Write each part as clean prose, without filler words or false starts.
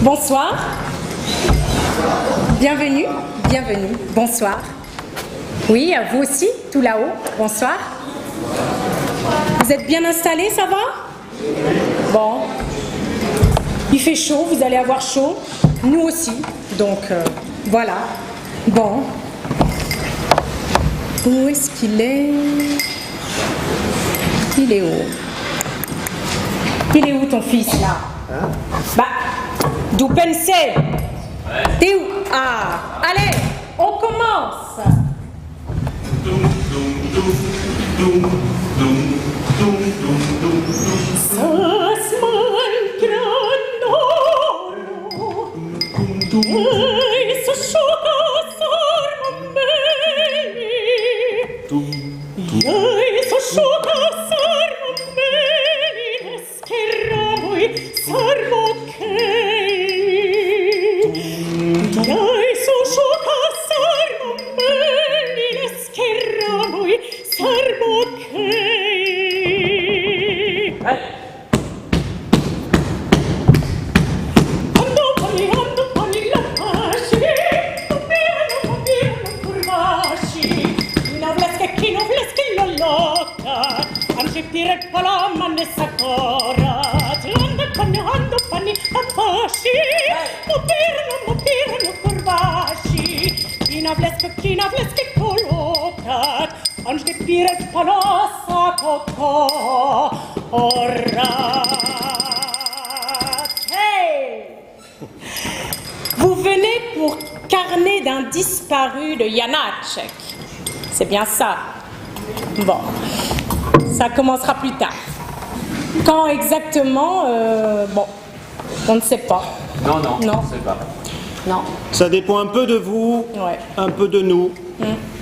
Bonsoir. Bienvenue, bienvenue. Bonsoir. Oui, vous aussi, tout là-haut. Bonsoir. Vous êtes bien installés, ça va? Bon. Il fait chaud, vous allez avoir chaud. Nous aussi. Donc, voilà. Bon. Où est-ce qu'il est? Il est où? Il est où ton fils, là? Hein? Bah, d'où pensez? T'es où? Ah, allez, on commence. Vous venez pour carnet d'un disparu de Janáček. C'est bien ça. Bon, ça commencera plus tard. Quand exactement, bon, on ne sait pas. Non, on ne sait pas. Non. Ça dépend un peu de vous, un peu de nous.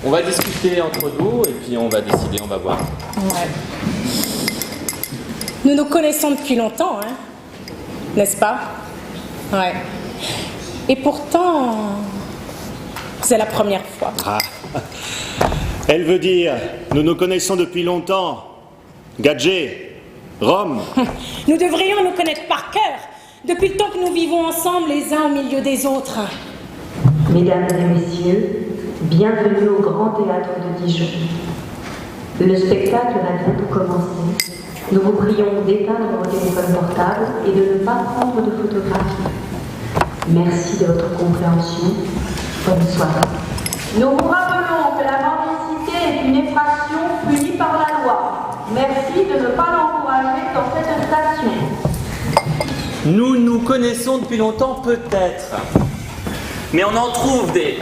On va discuter entre nous et puis on va décider, on va voir. Ouais. Nous nous connaissons depuis longtemps, hein, n'est-ce pas? Ouais. Et pourtant, c'est la première fois. Ah. Elle veut dire, nous nous connaissons depuis longtemps. Gadget, Rome. Nous devrions nous connaître par cœur, depuis le temps que nous vivons ensemble les uns au milieu des autres. Mesdames et messieurs, bienvenue au Grand Théâtre de Dijon. Le spectacle va bientôt commencer. Nous vous prions d'éteindre vos téléphones portables et de ne pas prendre de photographies. Merci de votre compréhension. Bonne soirée. Nous vous rappelons que la mendicité est une infraction punie par la loi. Merci de ne pas l'encourager dans cette station. Nous nous connaissons depuis longtemps, peut-être. Mais on en trouve des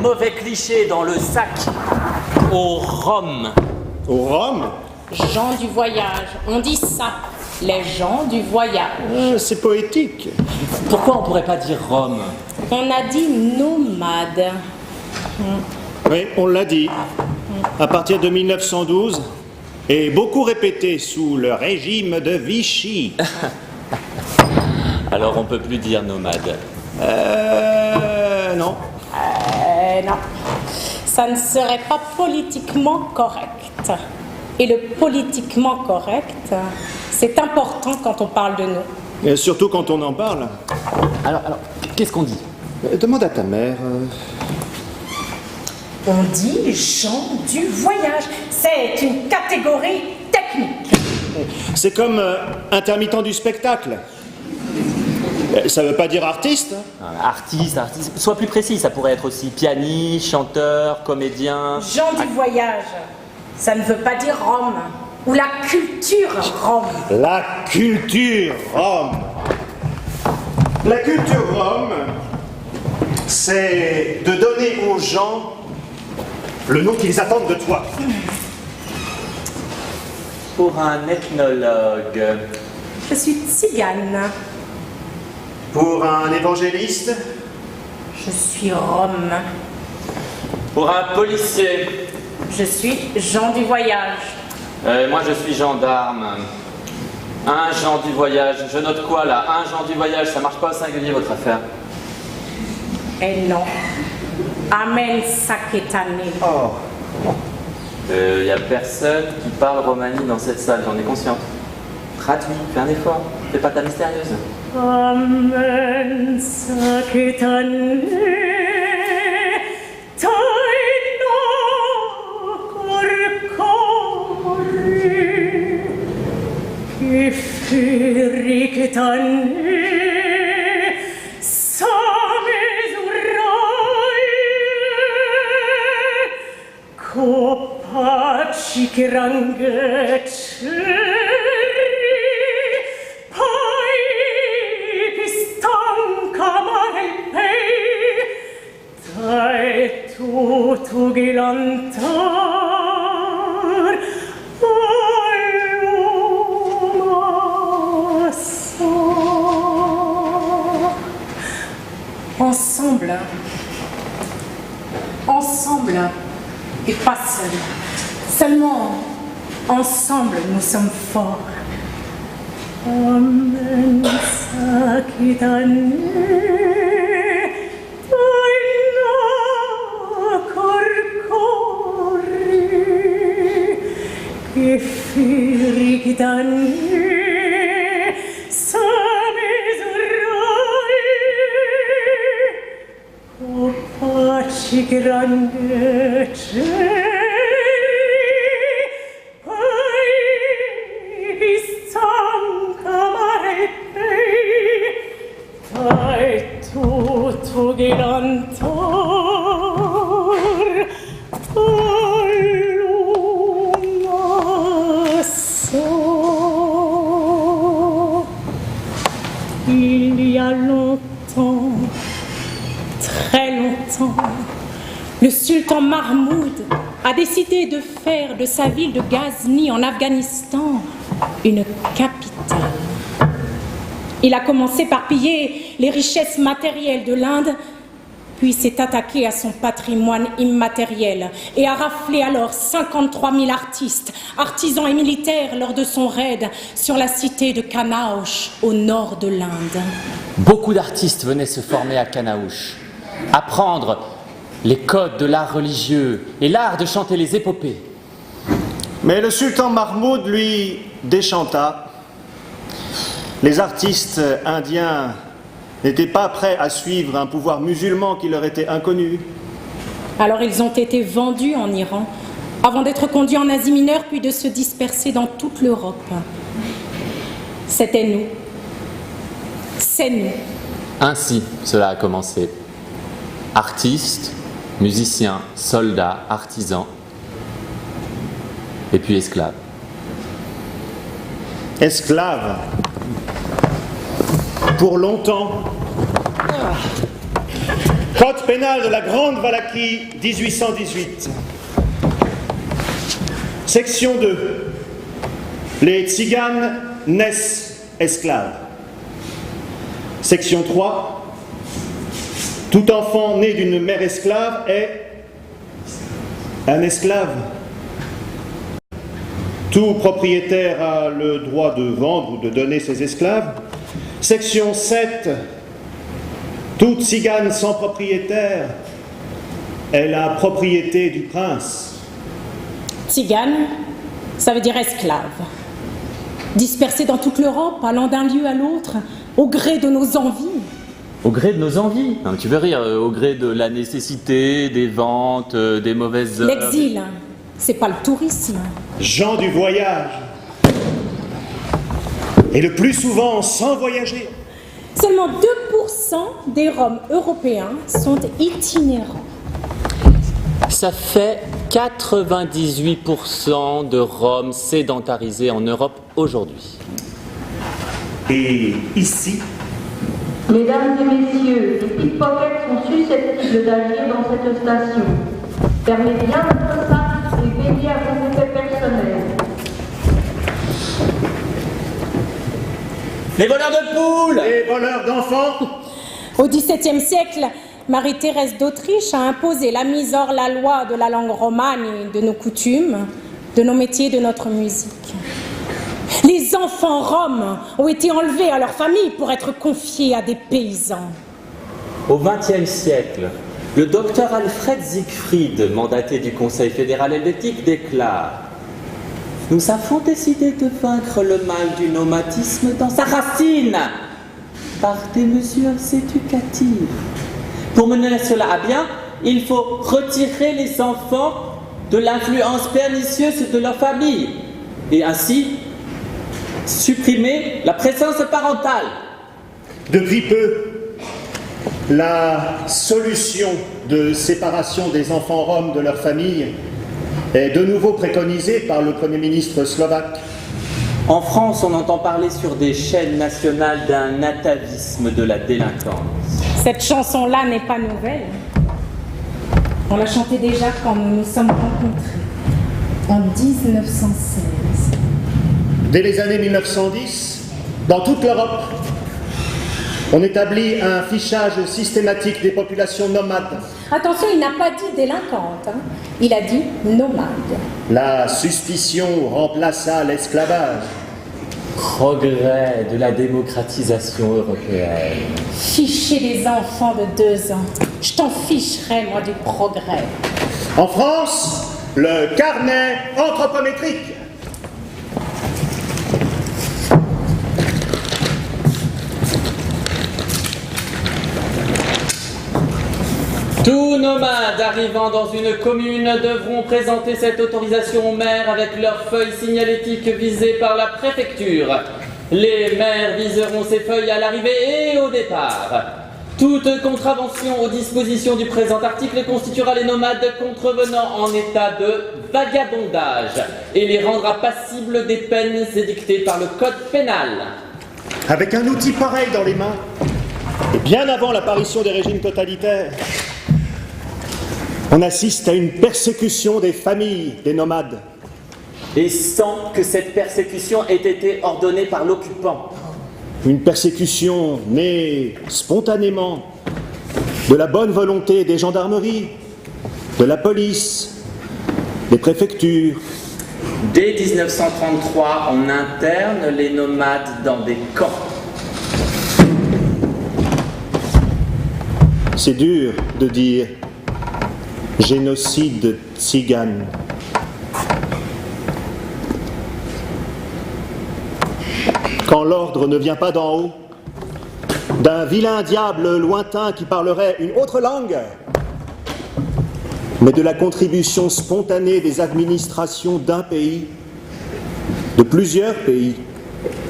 mauvais clichés dans le sac. Au Rhum. Au Rhum? Gens du voyage, on dit ça. Les gens du voyage. C'est poétique. Pourquoi on pourrait pas dire Rome? On a dit nomade. Oui, on l'a dit. À partir de 1912, et beaucoup répété sous le régime de Vichy. Alors on peut plus dire nomade. Non. Non. Ça ne serait pas politiquement correct. Et le politiquement correct, c'est important quand on parle de nous. Et surtout quand on en parle. Alors, qu'est-ce qu'on dit? Demande à ta mère. On dit gens du voyage. C'est une catégorie technique. C'est comme intermittent du spectacle. Ça veut pas dire artiste. Artiste. Sois plus précis, ça pourrait être aussi pianiste, chanteur, comédien. Gens du voyage, ça ne veut pas dire Rome. Ou la culture Rome. La culture Rome. La culture Rome, c'est de donner aux gens le nom qu'ils attendent de toi. Pour un ethnologue. Je suis tzigane. Pour un évangéliste. Je suis Rome. Pour un policier. Je suis Jean du voyage. Moi je suis gendarme. Un Jean du voyage. Je note quoi là? Un Jean du voyage, ça marche pas au singulier votre affaire? Eh non. Amen Saketane. Oh. Il y a personne qui parle romani dans cette salle, j'en ai conscience. Traduis, fais un effort, fais pas ta mystérieuse. Amen, sakitane, taino corcore, ifirikitane, samesurai, kopaci kirangece, Tugilantar ensemble, ensemble et pas seul. Seulement ensemble nous sommes forts. Amen, sakitane. Ifirikitane, samesurai, kopaci kirangece, paivistan kamarepei, tai tutugilantar, il y a longtemps, très longtemps, le sultan Mahmoud a décidé de faire de sa ville de Ghazni en Afghanistan une capitale. Il a commencé par piller les richesses matérielles de l'Inde, puis s'est attaqué à son patrimoine immatériel et a raflé alors 53 000 artistes, artisans et militaires lors de son raid sur la cité de Kanaush, au nord de l'Inde. Beaucoup d'artistes venaient se former à Kanaush, apprendre les codes de l'art religieux et l'art de chanter les épopées. Mais le sultan Mahmoud, lui, déchanta. Les artistes indiens n'étaient pas prêts à suivre un pouvoir musulman qui leur était inconnu. Alors ils ont été vendus en Iran, avant d'être conduits en Asie mineure, puis de se disperser dans toute l'Europe. C'était nous. C'est nous. Ainsi, cela a commencé. Artistes, musiciens, soldats, artisans, et puis esclaves. Esclaves. Pour longtemps. Code pénal de la Grande Valachie, 1818. Section 2. Les tziganes naissent esclaves. Section 3. Tout enfant né d'une mère esclave est un esclave. Tout propriétaire a le droit de vendre ou de donner ses esclaves. Section 7. Toute tzigane sans propriétaire est la propriété du prince. Tzigane, ça veut dire esclave. Dispersés dans toute l'Europe, allant d'un lieu à l'autre, au gré de nos envies. Au gré de nos envies. Non, tu veux rire, au gré de la nécessité, des ventes, des mauvaises heures. L'exil, c'est pas le tourisme. Gens du voyage. Et le plus souvent sans voyager. Seulement 2% des Roms européens sont itinérants. Ça fait 98% de Roms sédentarisés en Europe aujourd'hui. Et ici, Mesdames et messieurs, les pickpockets sont susceptibles d'agir dans cette station. Fermez bien votre sac et veillez à vos effets personnels. Les voleurs de poules! les voleurs d'enfants. Au XVIIe siècle, Marie-Thérèse d'Autriche a imposé la mise hors la loi de la langue romane et de nos coutumes, de nos métiers, de notre musique. Les enfants roms ont été enlevés à leur famille pour être confiés à des paysans. Au XXe siècle, le docteur Alfred Siegfried, mandaté du Conseil fédéral helvétique, déclare « Nous avons décidé de vaincre le mal du nomadisme dans sa racine. par des mesures éducatives. Pour mener cela à bien, il faut retirer les enfants de l'influence pernicieuse de leur famille et ainsi supprimer la présence parentale. Depuis peu, la solution de séparation des enfants roms de leur famille est de nouveau préconisée par le Premier ministre slovaque. En France, on entend parler sur des chaînes nationales d'un atavisme de la délinquance. Cette chanson-là n'est pas nouvelle. On l'a chantée déjà quand nous nous sommes rencontrés, en 1916. Dès les années 1910, dans toute l'Europe, on établit un fichage systématique des populations nomades. Attention, il n'a pas dit délinquante, hein. Il a dit nomade. La suspicion remplaça l'esclavage. Progrès de la démocratisation européenne. Ficher les enfants de 2 ans. Je t'en ficherai, moi, du progrès. En France, le carnet anthropométrique. Tous nomades arrivant dans une commune devront présenter cette autorisation au maire avec leurs feuilles signalétiques visées par la préfecture. Les maires viseront ces feuilles à l'arrivée et au départ. Toute contravention aux dispositions du présent article constituera les nomades contrevenant en état de vagabondage et les rendra passibles des peines édictées par le code pénal. Avec un outil pareil dans les mains, et bien avant l'apparition des régimes totalitaires, on assiste à une persécution des familles des nomades. Et sans que cette persécution ait été ordonnée par l'occupant. Une persécution née spontanément de la bonne volonté des gendarmeries, de la police, des préfectures. Dès 1933, on interne les nomades dans des camps. C'est dur de dire génocide tzigane. Quand l'ordre ne vient pas d'en haut, d'un vilain diable lointain qui parlerait une autre langue, mais de la contribution spontanée des administrations d'un pays, de plusieurs pays,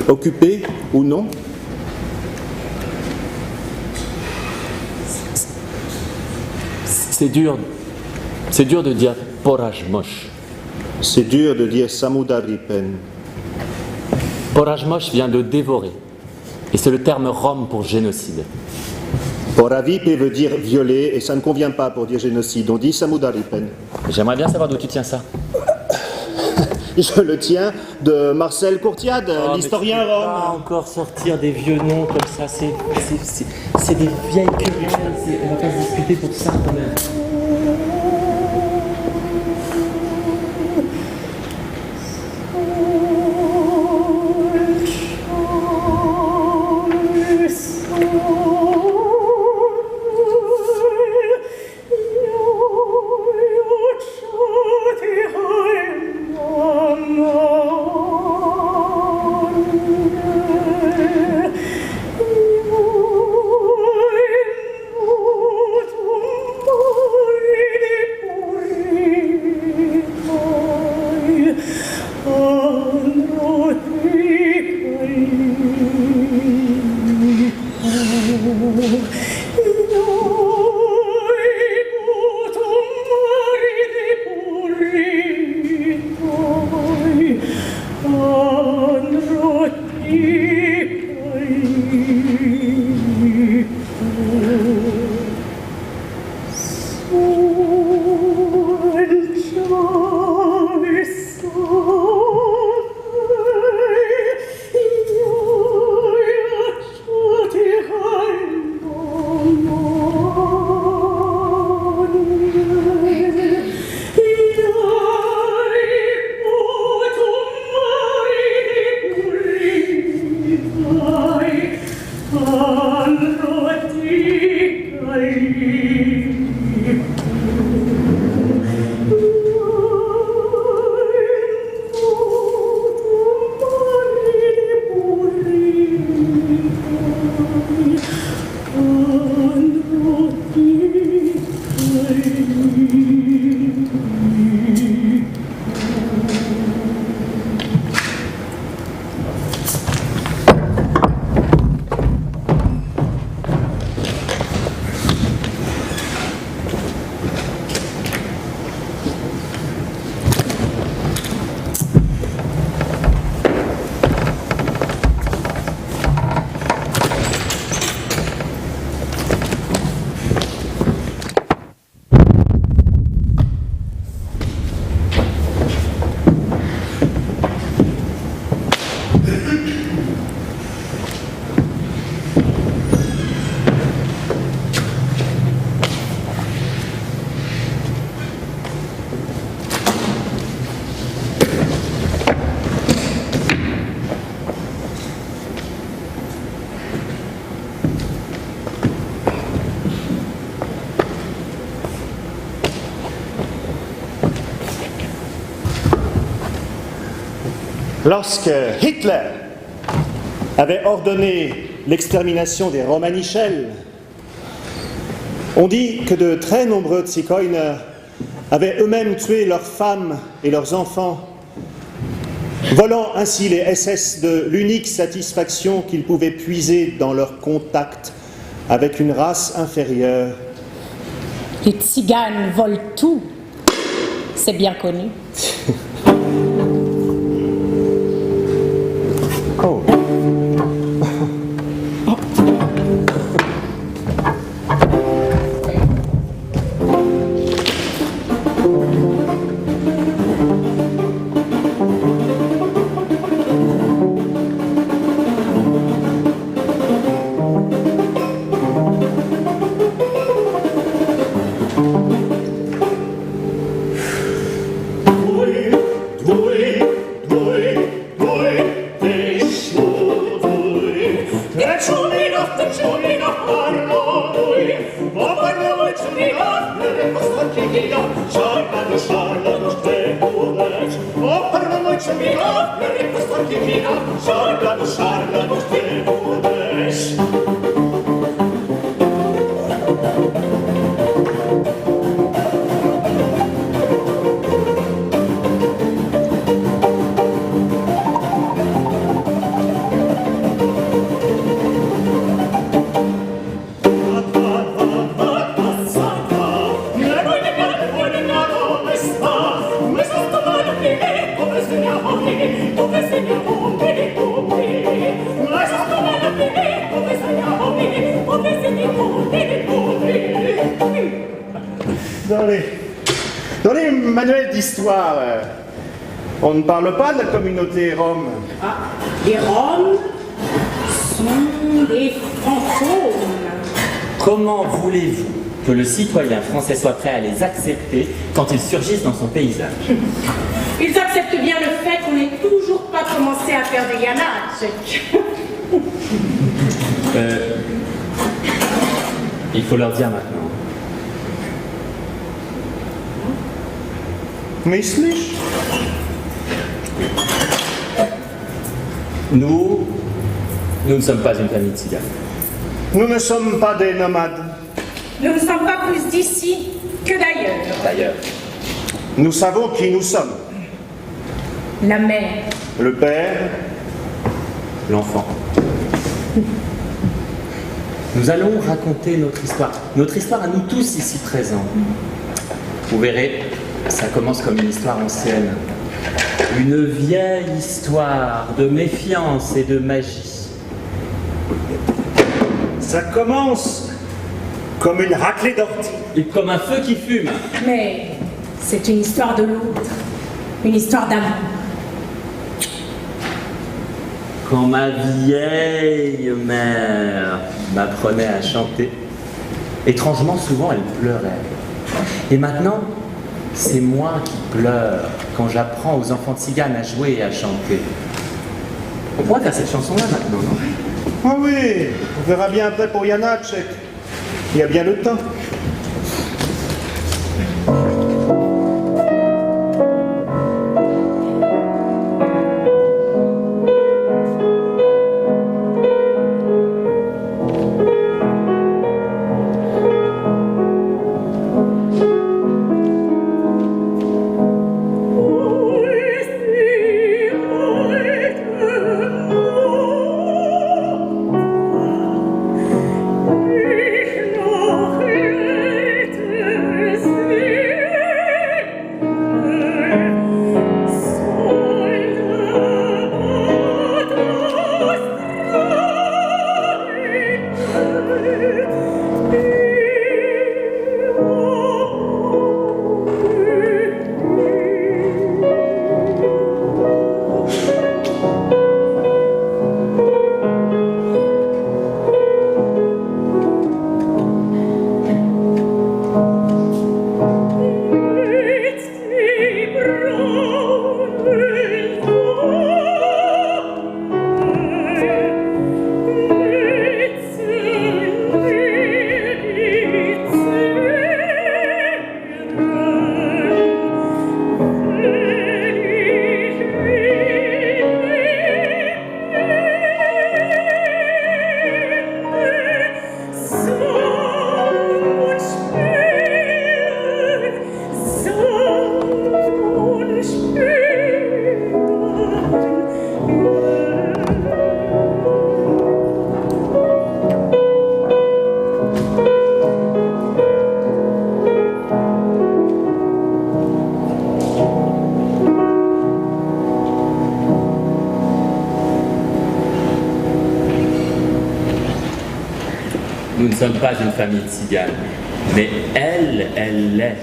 occupés ou non. C'est dur de dire poraj moche. C'est dur de dire samudaripen. Poraj moche vient de dévorer. Et c'est le terme rom pour génocide. Poravipe veut dire violer et ça ne convient pas pour dire génocide. On dit samudaripen. J'aimerais bien savoir d'où tu tiens ça. Je le tiens de Marcel Courtiade, l'historien Pas rome. encore sortir des vieux noms comme ça, c'est des vieilles querelles, on va pas se discuter pour ça quand même. Lorsque Hitler avait ordonné l'extermination des Romanichels, on dit que de très nombreux Zigeuner avaient eux-mêmes tué leurs femmes et leurs enfants, volant ainsi les SS de l'unique satisfaction qu'ils pouvaient puiser dans leur contact avec une race inférieure. Les tziganes volent tout. C'est bien connu. Oh. Dans les manuels d'histoire, on ne parle pas de la communauté rome. Ah, les Roms sont des fantômes. Comment voulez-vous que le citoyen français soit prêt à les accepter quand ils surgissent dans son paysage? Ils acceptent bien le fait qu'on n'ait toujours pas commencé à faire des Janacek. Il faut leur dire maintenant. Myslich? Nous ne sommes pas une famille de tziganes. Nous ne sommes pas des nomades. Nous ne sommes pas plus d'ici que d'ailleurs. D'ailleurs, Nous savons qui nous sommes. La mère. Le père, l'enfant. Nous allons raconter notre histoire à nous tous ici présents. Vous verrez, ça commence comme une histoire ancienne. Une vieille histoire de méfiance et de magie. ça commence comme une raclée d'ortie. Et comme un feu qui fume. Mais c'est une histoire de l'autre. Une histoire d'amour. Quand ma vieille mère m'apprenait à chanter, étrangement souvent elle pleurait. Et maintenant, c'est moi qui pleure quand j'apprends aux enfants tziganes à jouer et à chanter. On pourrait faire cette chanson-là maintenant, non? Ah oui, on verra bien après pour Janacek. Il y a bien le temps. sommes pas une famille de tziganes. Mais elle l'est.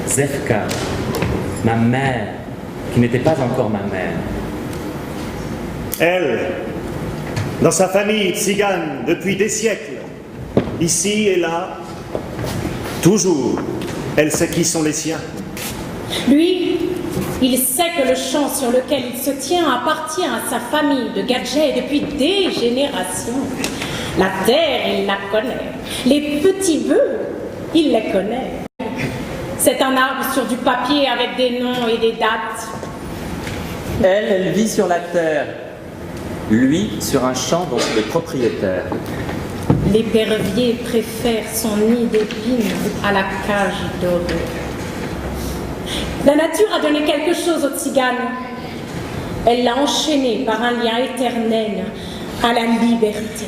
Zefka, ma mère, qui n'était pas encore ma mère. Elle, dans sa famille tzigane depuis des siècles, ici et là, toujours, elle sait qui sont les siens. Lui, il sait que le champ sur lequel il se tient appartient à sa famille de gadgets depuis des générations. La terre, il la connaît. Les petits bœufs, il les connaît. C'est un arbre sur du papier avec des noms et des dates. Elle vit sur la terre. Lui, sur un champ dont il est propriétaire. L'épervier préfère son nid d'épines à la cage dorée. La nature a donné quelque chose aux tziganes. Elle l'a enchaîné par un lien éternel à la liberté.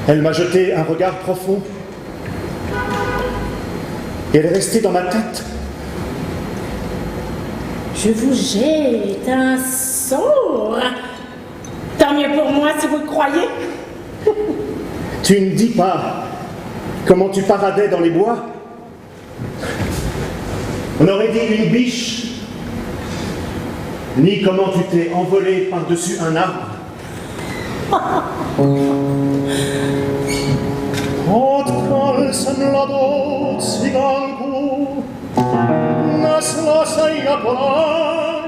Elle m'a jeté un regard profond. Et elle est restée dans ma tête. Je vous jette un sort. Tant mieux pour moi si vous le croyez. Tu ne dis pas comment tu paradais dans les bois. On aurait dit une biche. Ni comment tu t'es envolé par-dessus un arbre. Odkal mladou cyganku nesla se Japan,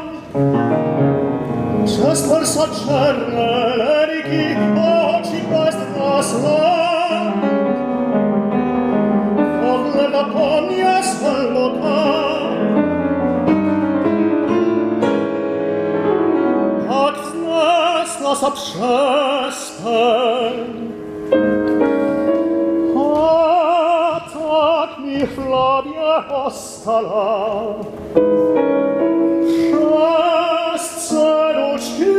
przez persa czerne leriki oczy beztrasne. Pogleda po mnie sweloka, jak wznesła sa przespen. Flavia ostala przez celuczki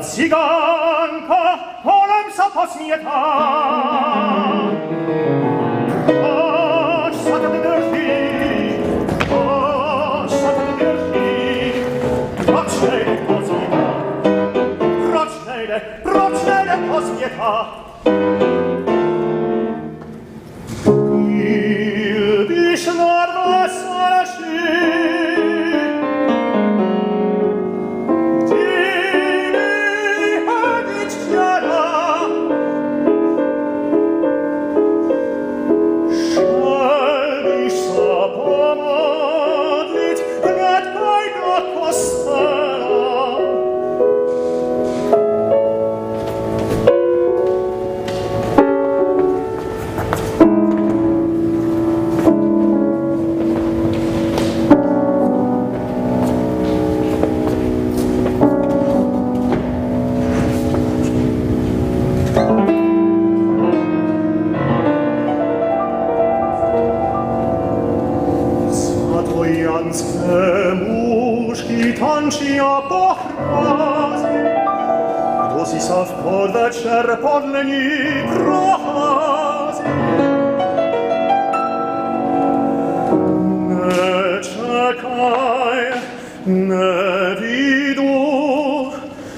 Cyganka polem zaposmieta. Chodź, satany drżwi, chodź, satany drżwi. Procznejdę pozmieta. Ilbisz narwa saleszy. trojanskie muszki tańczą po chrazie, kto si sa w podwieczór podleni prochadzi. Nie czekaj, nie widuch,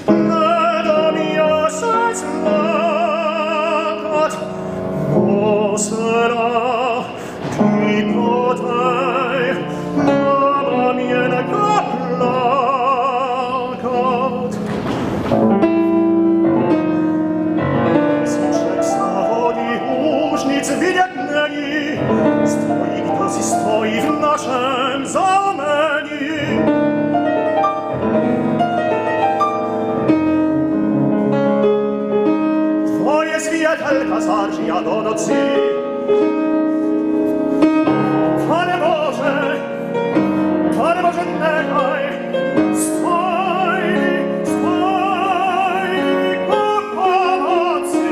nie da miesiąc lakat, bo sera ty potaj, mama mnie nagaplakat. Słuszek zawodzi użnic widzietneni, stoi kto si stoi w naszym zameni. Twoje zwietelka zarżia do nocy. Panie Boże, nechaj, stoi ku pomocy.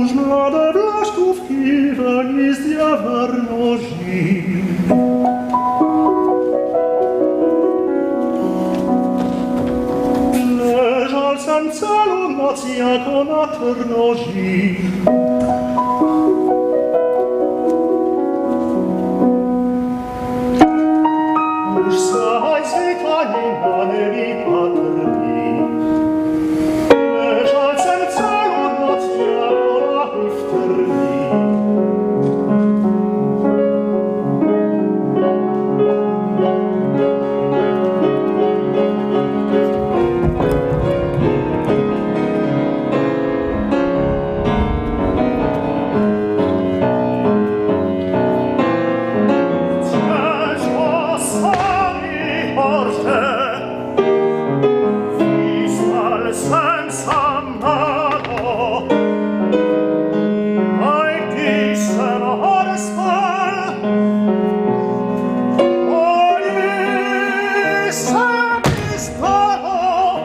Už mladé vlaštůvky vení z javarnoží. Ležal jsem celou noc jako na trnoží. Už sahaj svítání na nebi patrný. Leżal jsem celou noc jako lahy v trní. Ciężko sami horsze, wysłal jsem sam na to. Oj, když jsem odespal, oni sami stalo.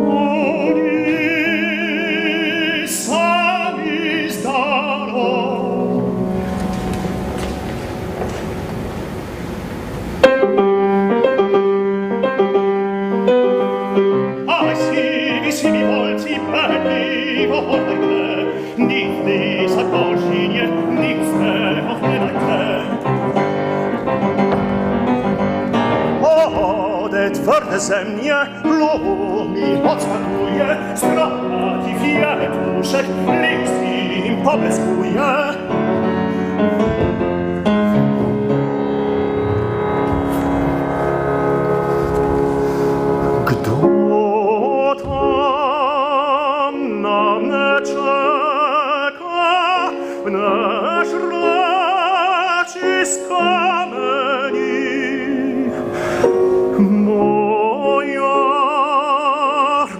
Oni sami stalo. Ah, sì, mi volti belli, volete, nigdy s'accorgi, nigdy ochnenajte. Ode twarde ze mnie lumi odskakuje, strona i kwiatuszek list im pobleskuje. Kto tam na mnie czeka, w nasz raci z kamieni? Moja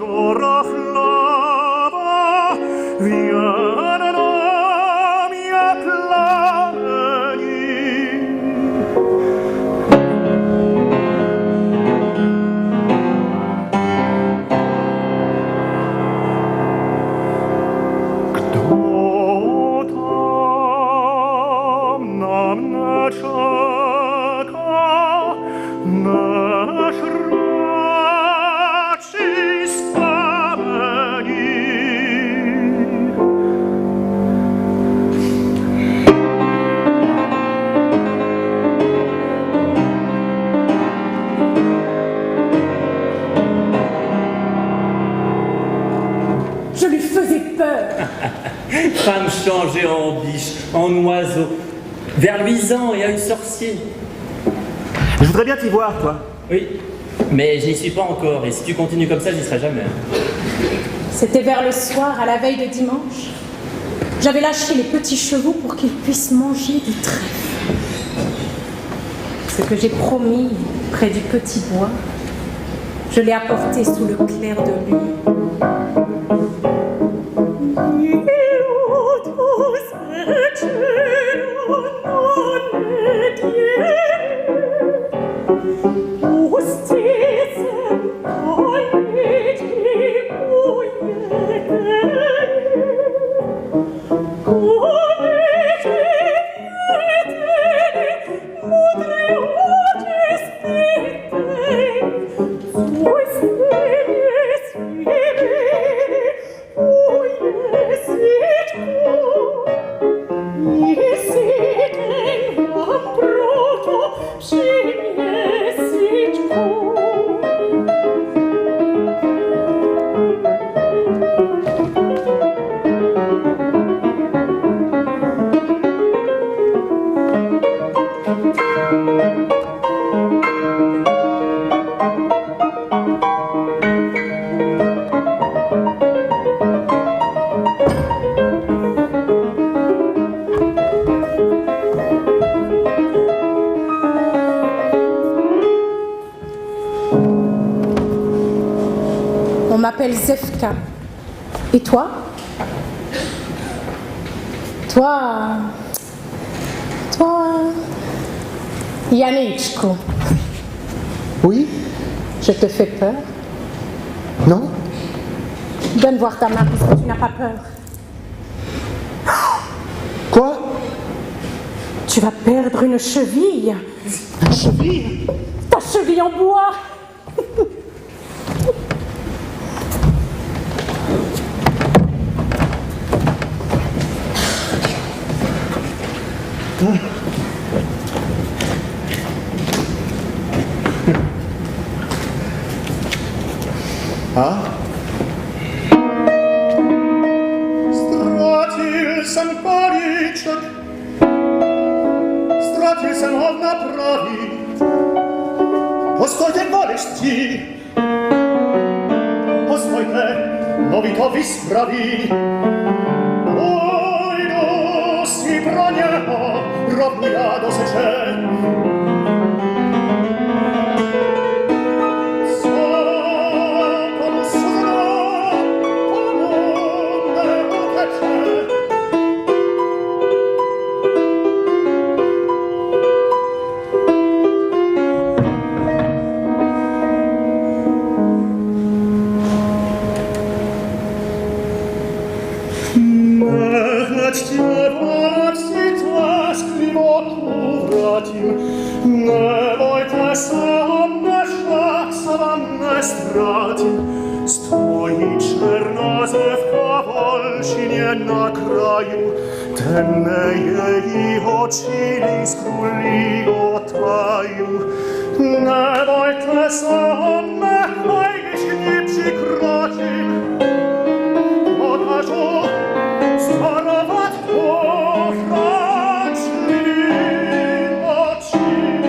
rora chlaba wiana nam jak plameni. Kto tam na mnie czeka, nasz raci z kamieni? Je lui faisais peur. Femme changée en biche, en oiseau, vers luisant et à une sorcier. Je voudrais bien t'y voir, toi. Oui, mais je n'y suis pas encore, et si tu continues comme ça, j'y serai jamais. C'était vers le soir, à la veille de dimanche. J'avais lâché les petits chevaux pour qu'ils puissent manger du trèfle. Ce que j'ai promis près du petit bois, je l'ai apporté sous le clair de lune. On m'appelle Zefka. Et toi? Toi, Yanichko. Oui? Je te fais peur? Non? Donne voir ta main puisque tu n'as pas peur. Quoi? Tu vas perdre une cheville. Une cheville? Ta cheville en bois. Ah? Stratil sam policzek, stratil sam on naprawi. Postojte bolesti, postojte, novi to vyspraví. Pojdu si pro něho, rovnu já doseče. Na kraju temneje i oči iskru ligotaju. Ne bojte se me, hajdiš k njim přikročim. Odkažu starovat pochračlivým očím.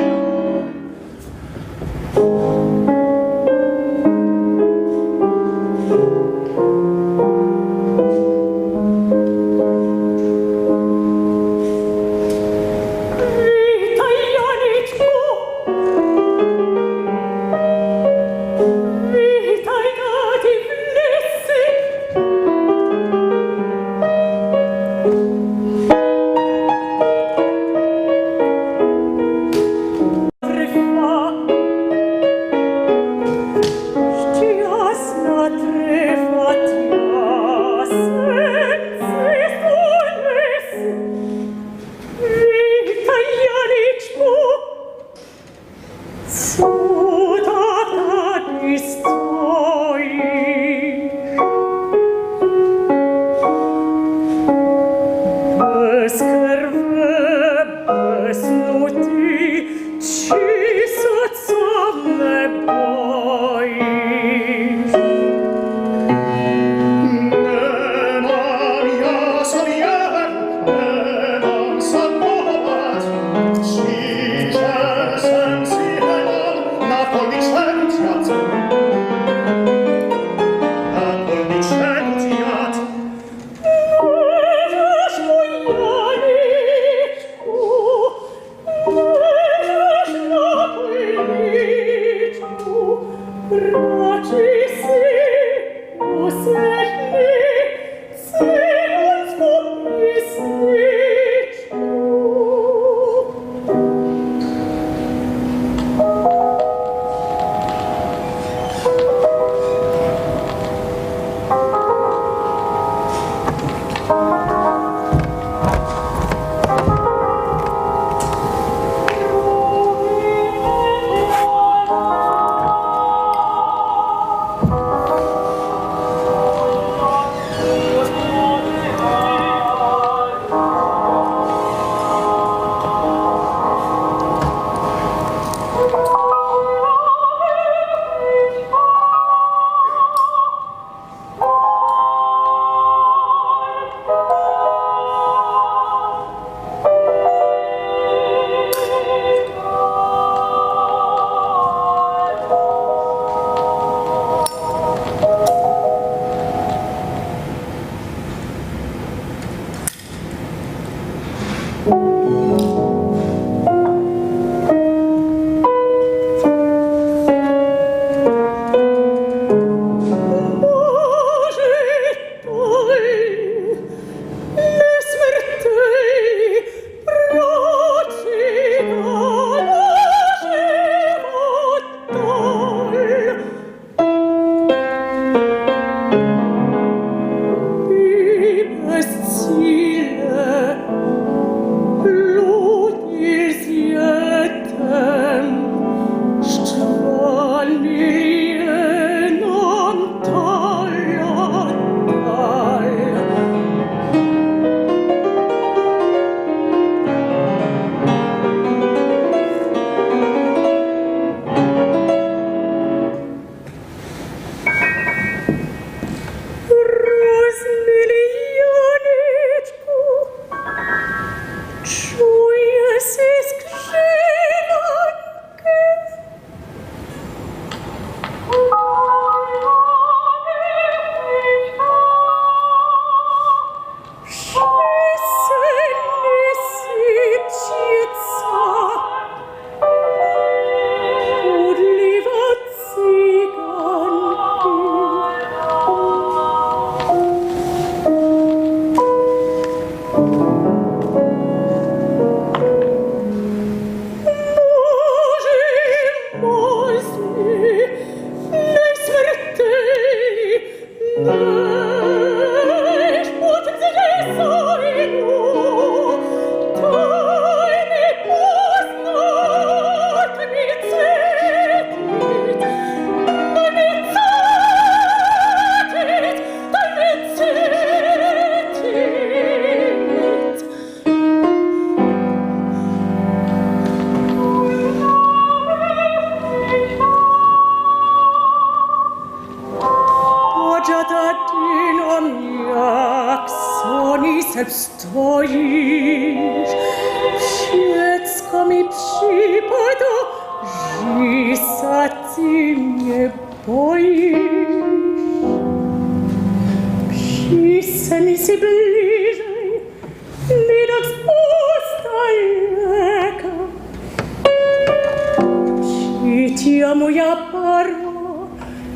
życia moja para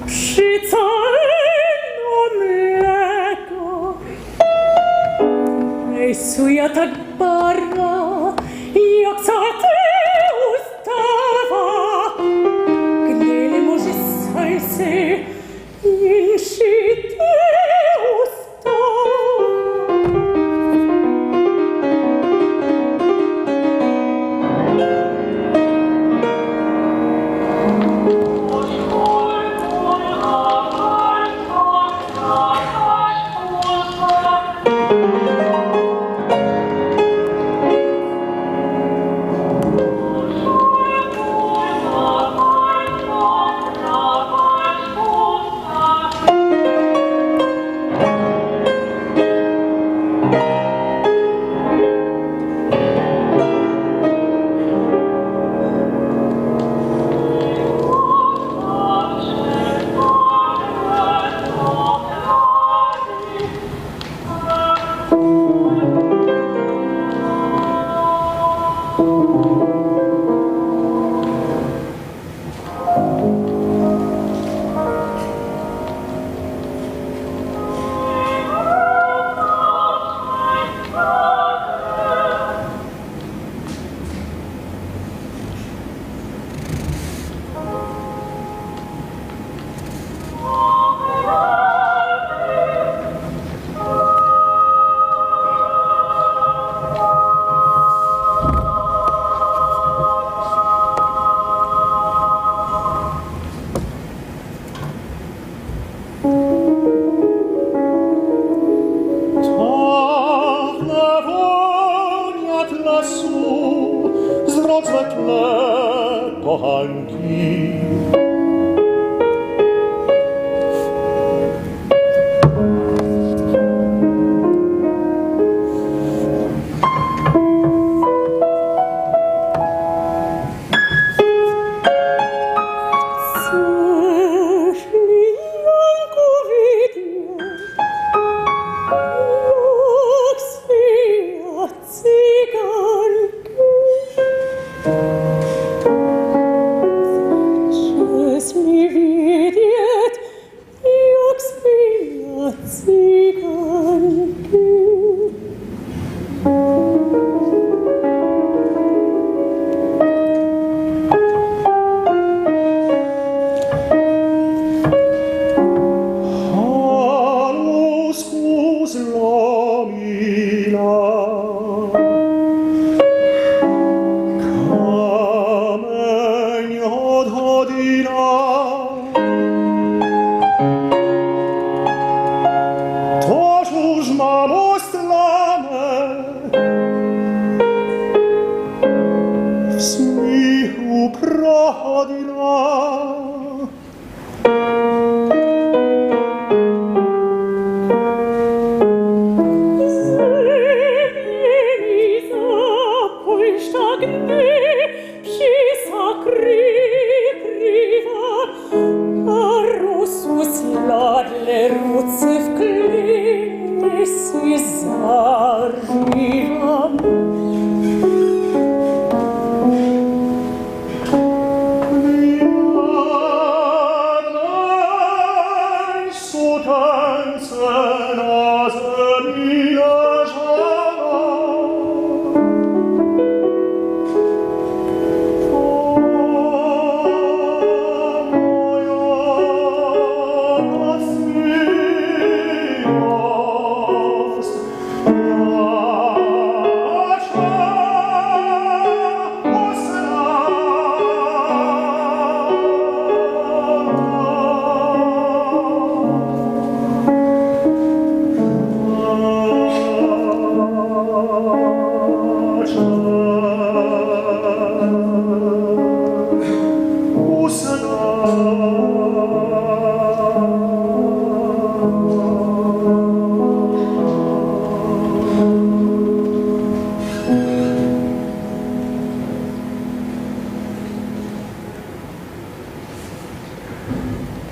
przy całym mleko. Ejsu ja tak para, jak za ty ustawa, gdy nie może serce inszy ty ustawa.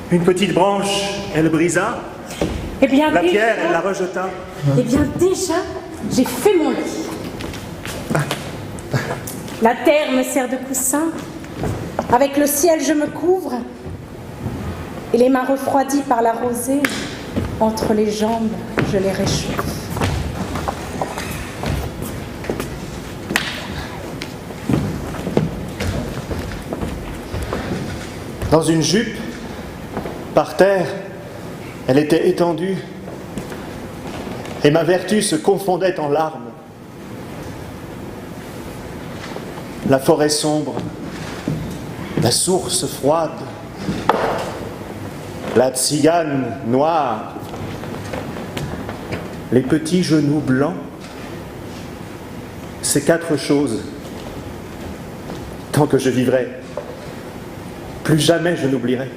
Une petite branche, elle brisa. Eh bien, La déjà, pierre, elle la rejeta. Eh bien, déjà, j'ai fait mon lit. La terre me sert de coussin. Avec le ciel, je me couvre et les mains refroidies par la rosée, entre les jambes, je les réchauffe. Dans une jupe, par terre, elle était étendue et ma vertu se confondait en larmes. La forêt sombre, la source froide, la tzigane noire, les petits genoux blancs, ces quatre choses, tant que je vivrai, plus jamais je n'oublierai.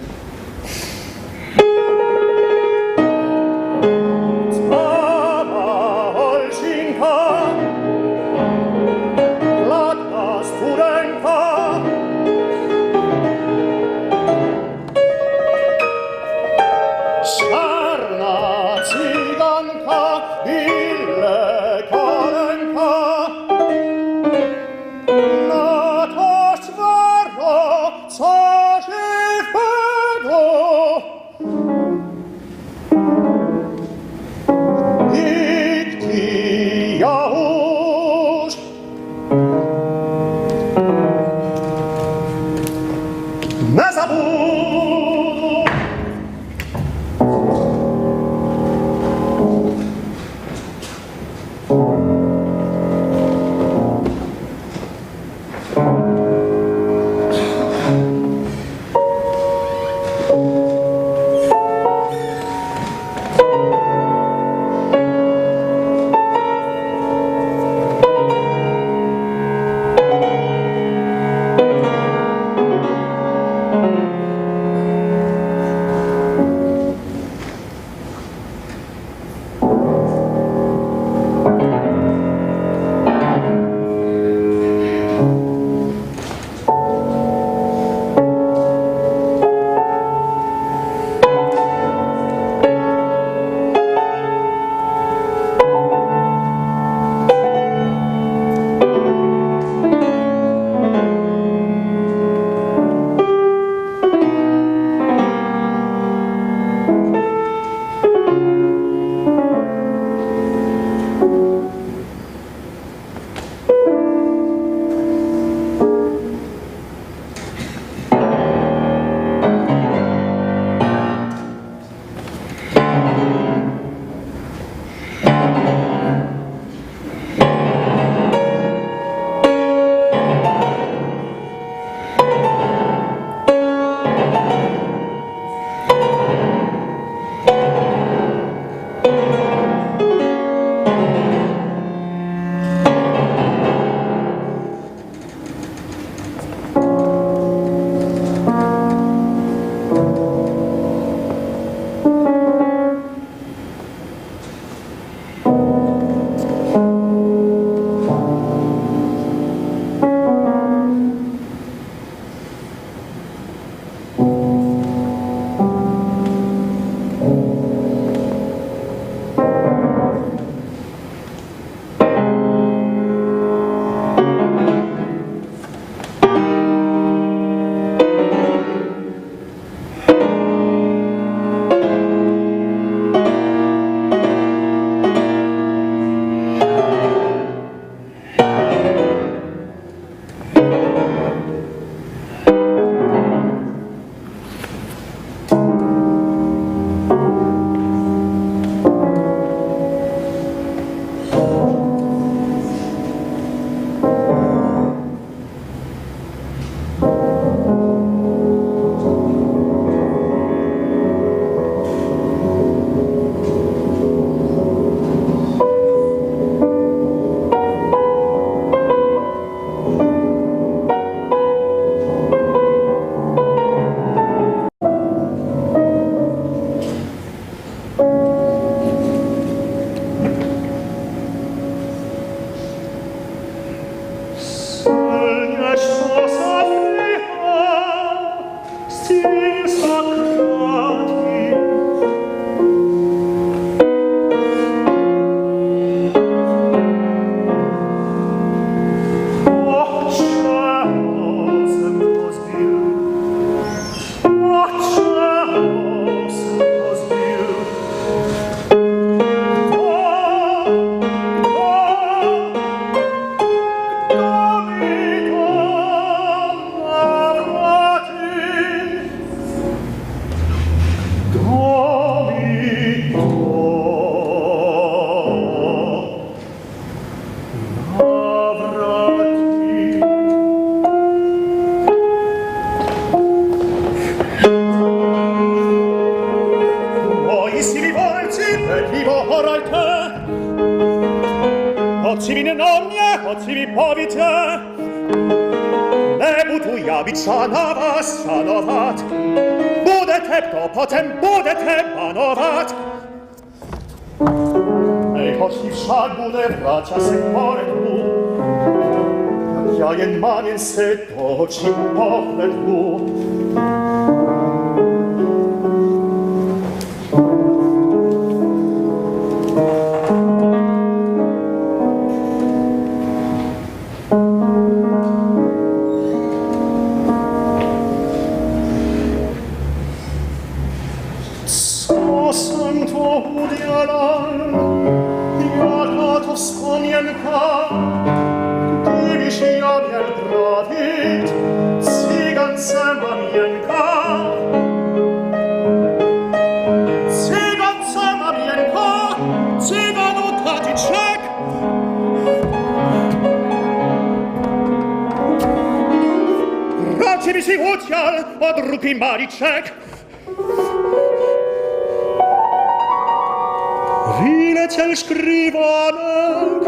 habit Shanavas Shanovat. Budetepto potem Budetepanovat. Ej, choćby wszak bude bracia se poredku, jak ja jen manien se to ci pohledku. Drugi Mariczek. Wyleciał szkrywanek,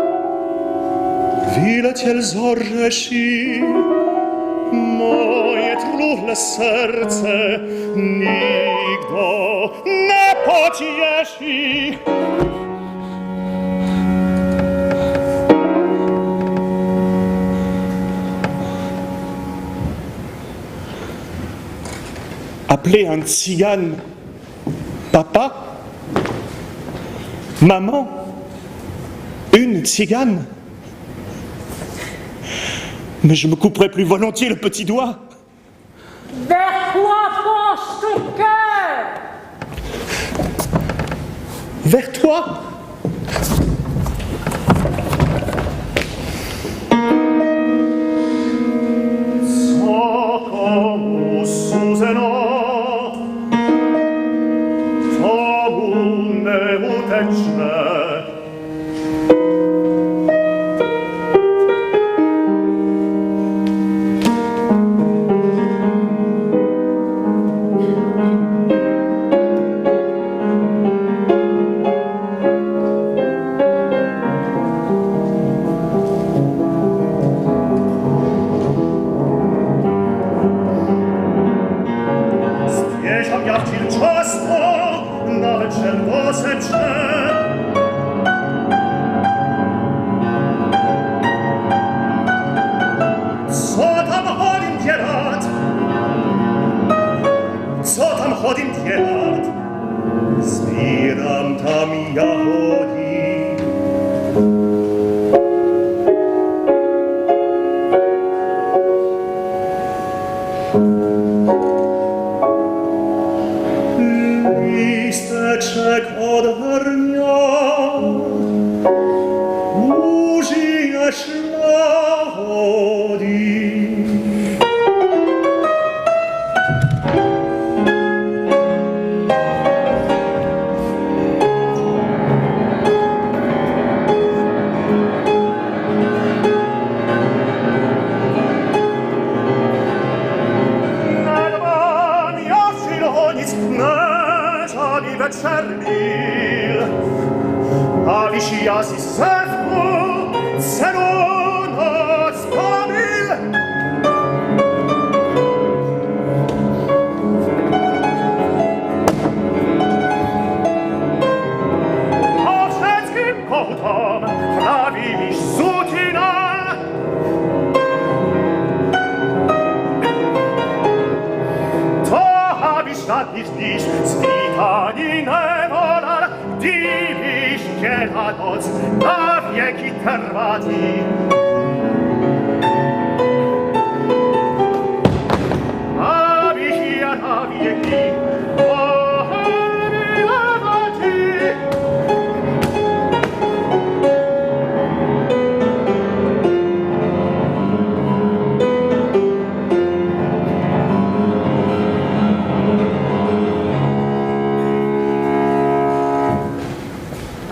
wyleciał z orzesi, moje truchle serce nigdy nie pocieszy. Appeler un tzigane papa, maman, une tzigane. Mais je me couperais plus volontiers le petit doigt. Vers quoi penche ton cœur? Vers toi.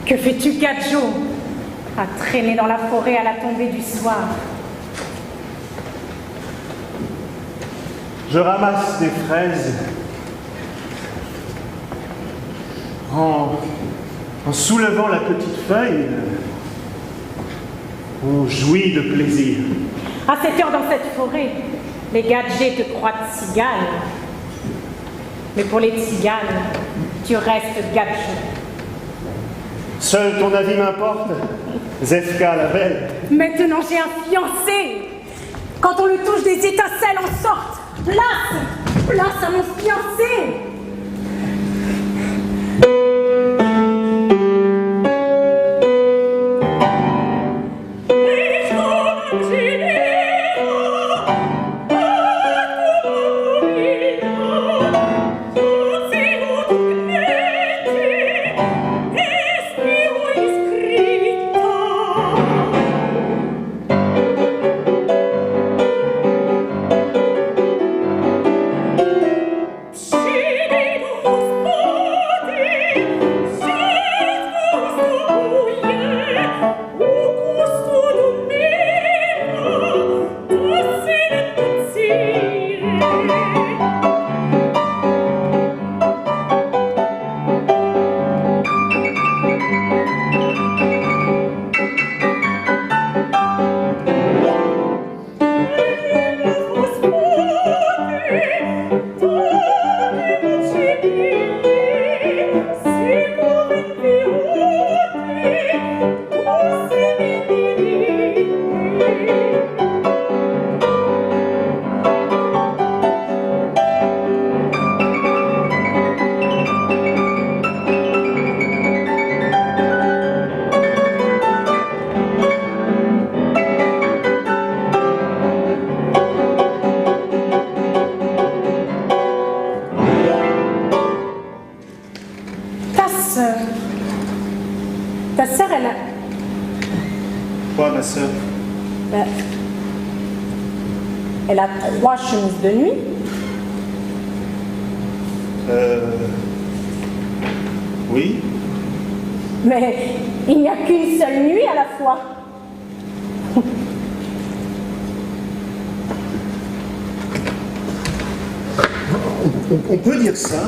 Que fais-tu, Gadjo, à traîner dans la forêt à la tombée du soir? Je ramasse des fraises en soulevant la petite feuille. On jouit de plaisir. À cette heure dans cette forêt, Les gadgets te croient tzigane. Mais pour les tziganes, tu restes gadget. Seul ton avis m'importe, Zefka la belle. Maintenant j'ai un fiancé. Quand on le touche, des étincelles en sortent. Place à mon fiancé. Ta sœur, elle a... Quoi, ma sœur? Elle a 3 chemises de nuit. Oui. Mais il n'y a qu'une seule nuit à la fois. On peut dire ça.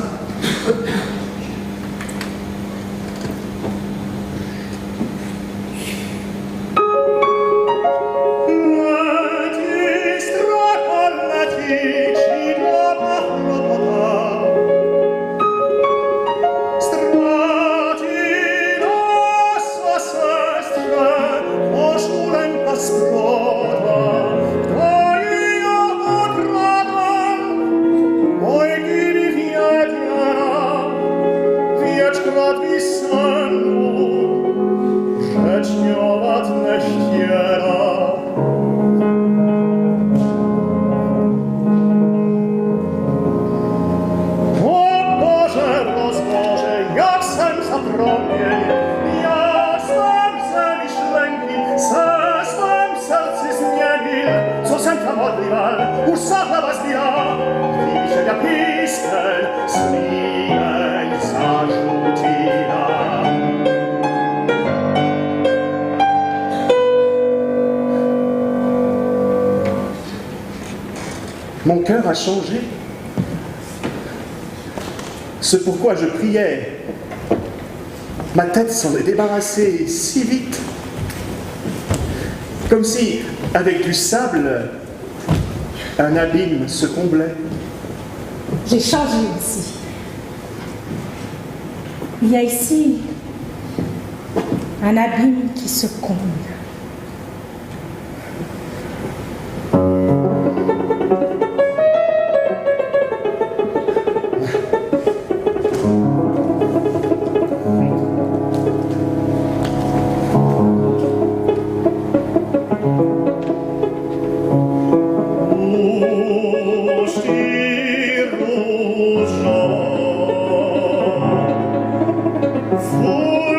Mon cœur a changé. Ce pourquoi je priais. Ma tête s'en est débarrassée si vite. Comme si, avec du sable, un abîme se comblait. J'ai changé ici. Il y a ici un abîme qui se comble. Full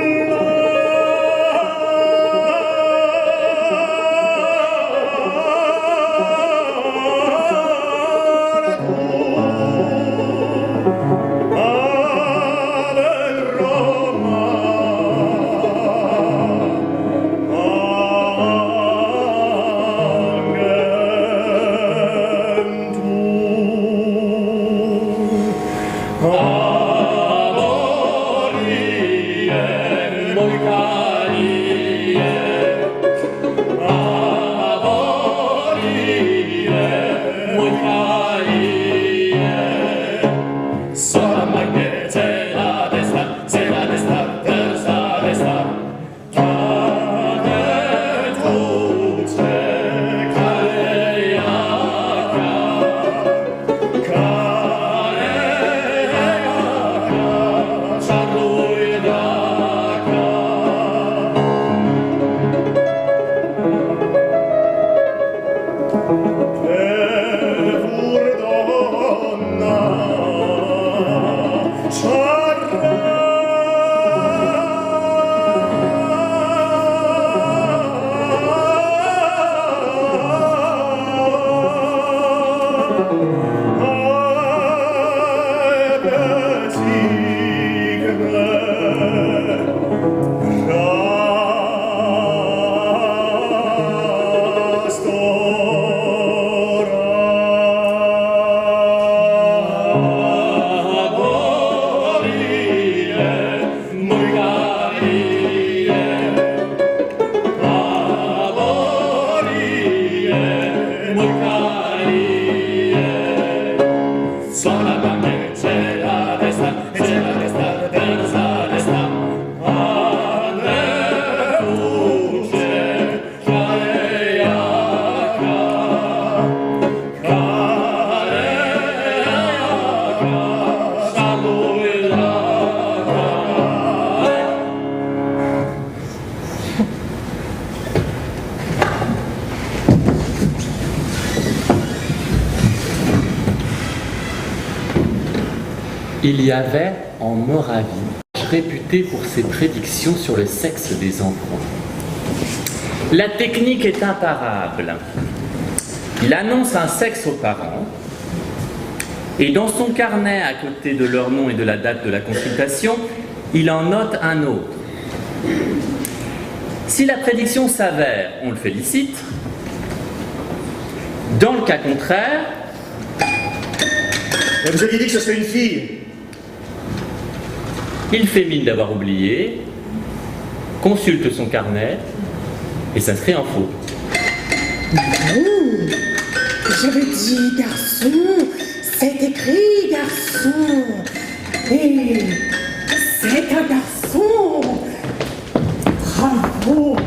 Sola bande, c'è la destra, terza destra. Ane uce, careaka, careaka, saluilaka. Il y avait en Moravie, réputé pour ses prédictions sur le sexe des enfants. La technique est imparable. Il annonce un sexe aux parents et dans son carnet, à côté de leur nom et de la date de la consultation, il en note un autre. Si la prédiction s'avère, on le félicite. Dans le cas contraire, Mais vous aviez dit que ce serait une fille. il fait mine d'avoir oublié, consulte son carnet et s'inscrit en faux. J'avais dit garçon, c'est écrit garçon. Et c'est un garçon. Bravo.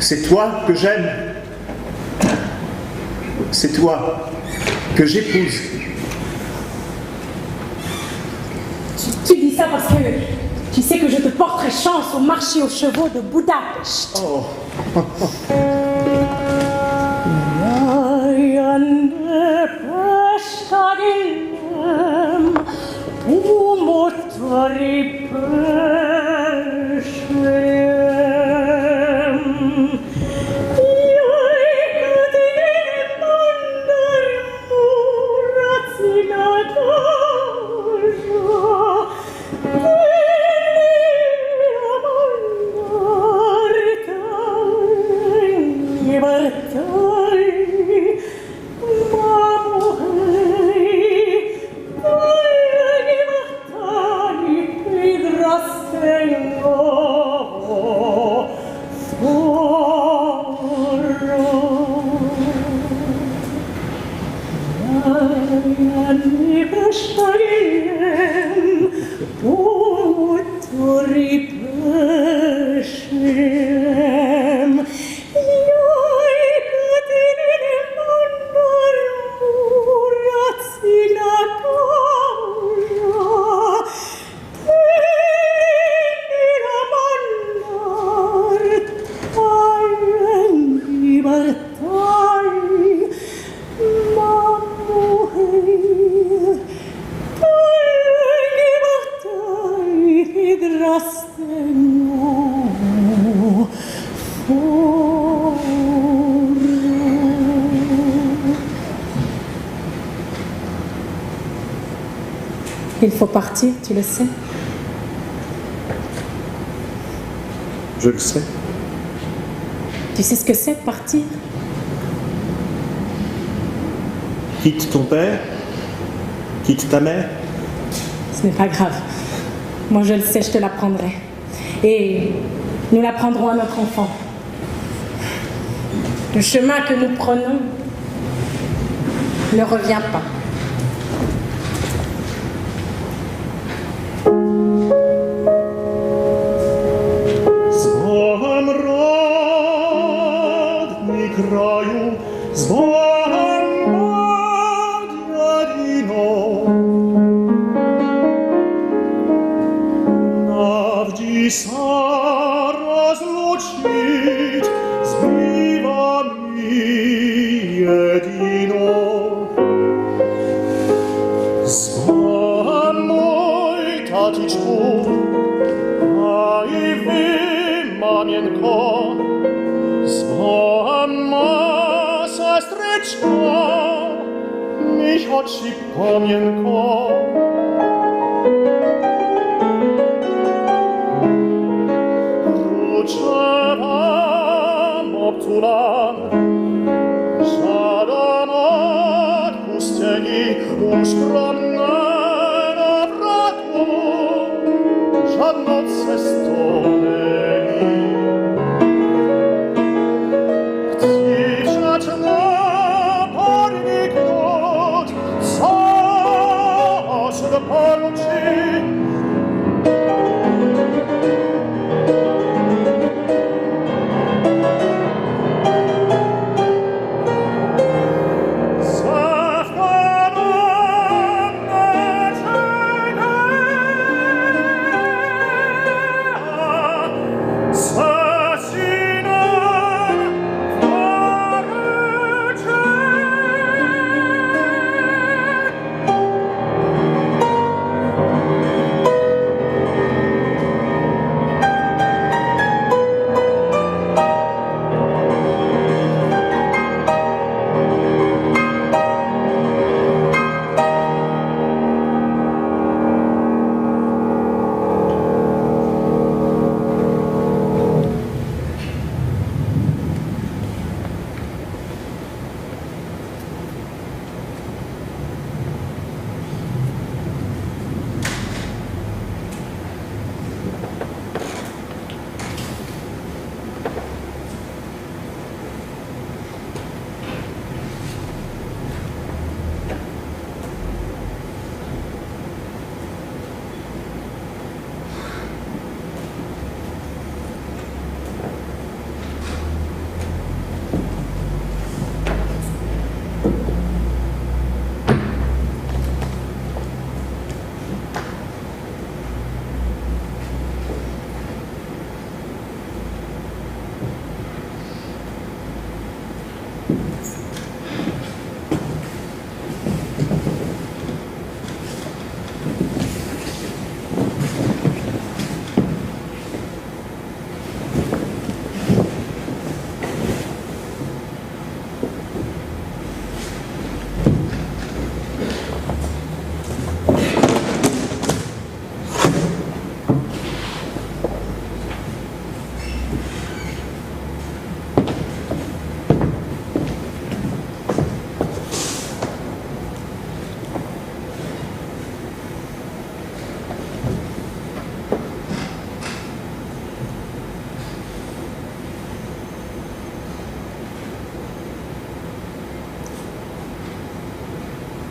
C'est toi que j'aime. C'est toi que j'épouse. Tu dis ça parce que tu sais que je te porterai chance au marché aux chevaux de Budapest. Oh. Il faut partir, tu le sais. Je le sais. Tu sais ce que c'est de partir? Quitte ton père, quitte ta mère. Ce n'est pas grave. Moi, je le sais, je te l'apprendrai. Et nous l'apprendrons à notre enfant. Le chemin que nous prenons ne revient pas. Zamradni kraju, zbamadjadino, navdi sa rozlučit zbiva mi jedino. Zbam moj tatičku, a i vi, mamienko, zbam ma sestryczko, mich oczy pamiętko. Wam obtulam, żaden odpuszczeni już promnę wratu, żadno cestoneni. Chcesz na pornik lud, coś do poruczy,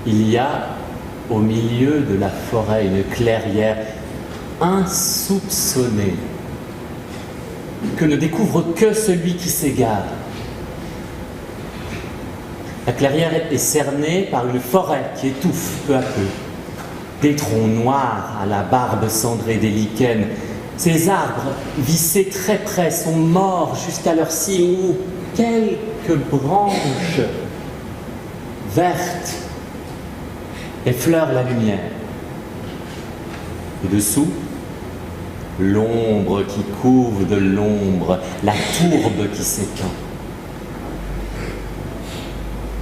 Il y a au milieu de la forêt une clairière insoupçonnée que ne découvre que celui qui s'égare. La clairière est cernée par une forêt qui étouffe peu à peu. Des troncs noirs à la barbe cendrée des lichens. Ces arbres, vissés très près, sont morts jusqu'à leur cime où quelques branches vertes effleurent la lumière. Et dessous, l'ombre qui couvre de l'ombre, la tourbe qui s'étend.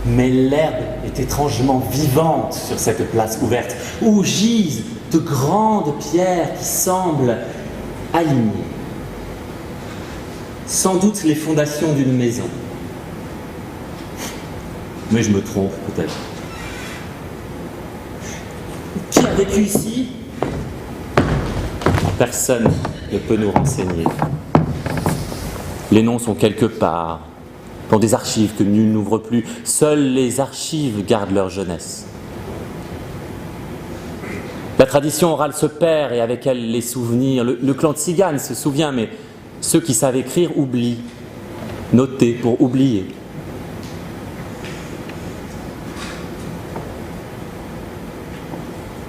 Mais l'herbe est étrangement vivante sur cette place ouverte, où gisent de grandes pierres qui semblent alignées. Sans doute les fondations d'une maison. Mais je me trompe peut-être. Qui a vécu ici? Personne ne peut nous renseigner. Les noms sont quelque part, dans des archives que nul n'ouvre plus. Seules les archives gardent leur jeunesse. La tradition orale se perd et avec elle les souvenirs. Le clan Tsigane se souvient, mais ceux qui savent écrire oublient. Noter pour oublier.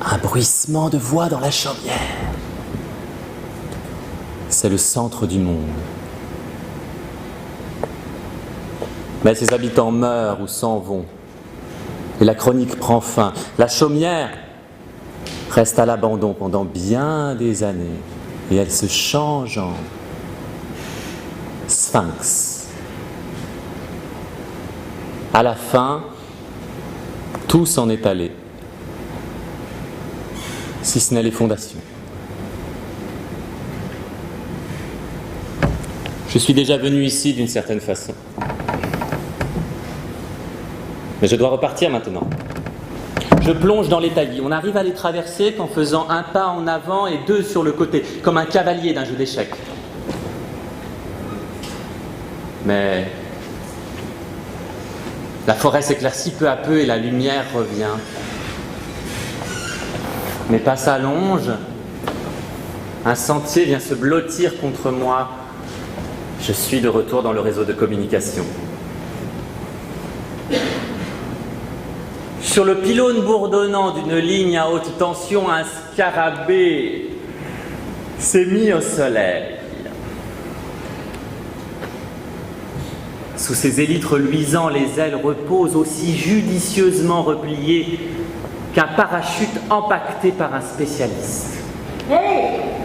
Un bruissement de voix dans la chaumière. C'est le centre du monde. Mais ses habitants meurent ou s'en vont. Et la chronique prend fin. La chaumière reste à l'abandon pendant bien des années. Et elle se change en sphinx. À la fin, tout s'en est allé. Si ce n'est les fondations. Je suis déjà venu ici d'une certaine façon. Mais je dois repartir maintenant. Je plonge dans les taillis. On arrive à les traverser qu'en faisant un pas en avant et deux sur le côté, comme un cavalier d'un jeu d'échecs. Mais la forêt s'éclaircit peu à peu et la lumière revient. Mes pas s'allongent. Un sentier vient se blottir contre moi. Je suis de retour dans le réseau de communication. Sur le pylône bourdonnant d'une ligne à haute tension, un scarabée s'est mis au soleil. Sous ses élytres luisants, les ailes reposent aussi judicieusement repliées qu'un parachute empaqueté par un spécialiste. Hey!